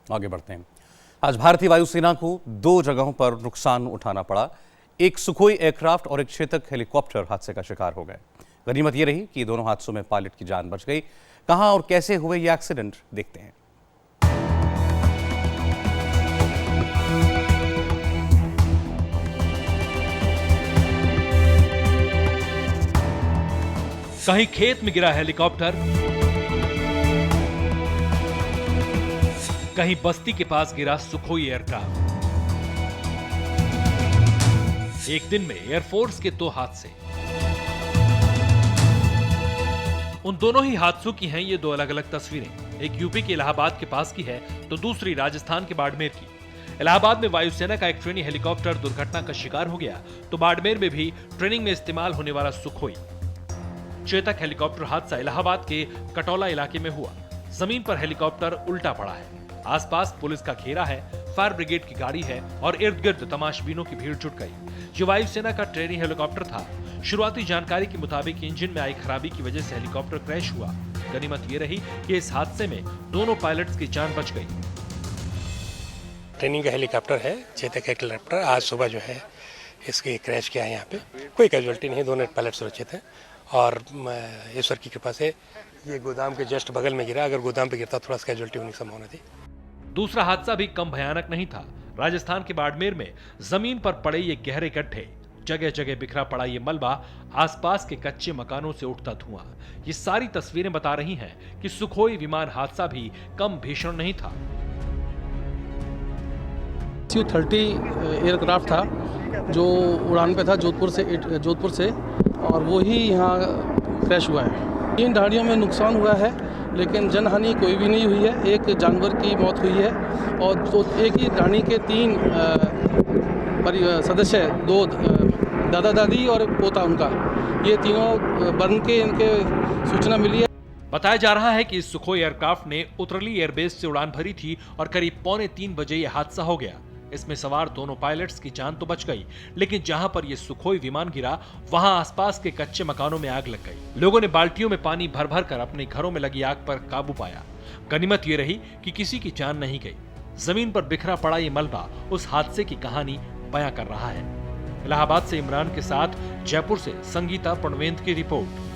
आगे बढ़ते हैं। आज भारतीय वायुसेना को 2 जगहों पर नुकसान उठाना पड़ा। एक सुखोई एयरक्राफ्ट और एक चेतक हेलीकॉप्टर हादसे का शिकार हो गए। गनीमत ये रही कि दोनों हादसों में पायलट की जान बच गई। कहां और कैसे हुए ये एक्सीडेंट, देखते हैं। कहीं खेत में गिरा हेलीकॉप्टर, कहीं बस्ती के पास गिरा सुखोई एयरक्राफ्ट। एक दिन में एयरफोर्स के 2 हादसे। उन दोनों ही हादसों की हैं ये 2 अलग अलग तस्वीरें। एक यूपी के इलाहाबाद के पास की है तो दूसरी राजस्थान के बाड़मेर की। इलाहाबाद में वायुसेना का एक ट्रेनिंग हेलीकॉप्टर दुर्घटना का शिकार हो गया तो बाड़मेर में भी ट्रेनिंग में इस्तेमाल होने वाला सुखोई चेतक हेलीकॉप्टर हादसा इलाहाबाद के कटौला इलाके में हुआ। जमीन पर हेलीकॉप्टर उल्टा पड़ा है। आसपास पुलिस का घेरा है, फायर ब्रिगेड की गाड़ी है और इर्द गिर्द तमाशबीनों की भीड़ जुट गई। ये वायुसेना का ट्रेनिंग हेलीकॉप्टर था। शुरुआती जानकारी के मुताबिक इंजन में आई खराबी की वजह से हेलीकॉप्टर क्रैश हुआ। गनीमत ये रही कि इस हादसे में दोनों पायलट्स की जान बच गई। ट्रेनिंग का हेलीकॉप्टर है, चेतक हेलीकॉप्टर। आज सुबह जो है इसकी क्रैश किया है। यहाँ पे कोई कैजुअलिटी नहीं, दोनों पायलट सुरक्षित हैं और ईश्वर की कृपा से ये गोदाम के जस्ट बगल में गिरा। अगर गोदाम पे गिरता थोड़ा सा कैजुअलिटी होने की संभावना थी। दूसरा हादसा भी कम भयानक नहीं था। राजस्थान के बाड़मेर में जमीन पर पड़े ये गहरे गड्ढे, जगह जगह बिखरा पड़ा ये मलबा, आसपास के कच्चे मकानों से उठता धुआं, ये सारी तस्वीरें बता रही हैं कि सुखोई विमान हादसा भी कम भीषण नहीं था। Su-30 एयरक्राफ्ट था जो उड़ान पे था जोधपुर से और वो ही यहाँ क्रैश हुआ है। 3 गाड़ियों में नुकसान हुआ है लेकिन जनहानि कोई भी नहीं हुई है। एक जानवर की मौत हुई है और तो एक ही गाड़ी के 3 सदस्य, 2 दादा दादी और पोता उनका, ये तीनों बर्न के इनके सूचना मिली है। बताया जा रहा है कि इस सुखोई एयरक्राफ्ट ने उतरली एयरबेस से उड़ान भरी थी और करीब 2:45 बजे यह हादसा हो गया। इसमें सवार दोनों पायलट्स की जान तो बच गई, लेकिन जहां पर यह सुखोई विमान गिरा वहां आसपास के कच्चे मकानों में आग लग गई। लोगों ने बाल्टियों में पानी भर भर कर अपने घरों में लगी आग पर काबू पाया। गनीमत ये रही कि किसी की जान नहीं गई। जमीन पर बिखरा पड़ा ये मलबा उस हादसे की कहानी बयां कर रहा है। इलाहाबाद से इमरान के साथ जयपुर से संगीता पणवेंद की रिपोर्ट।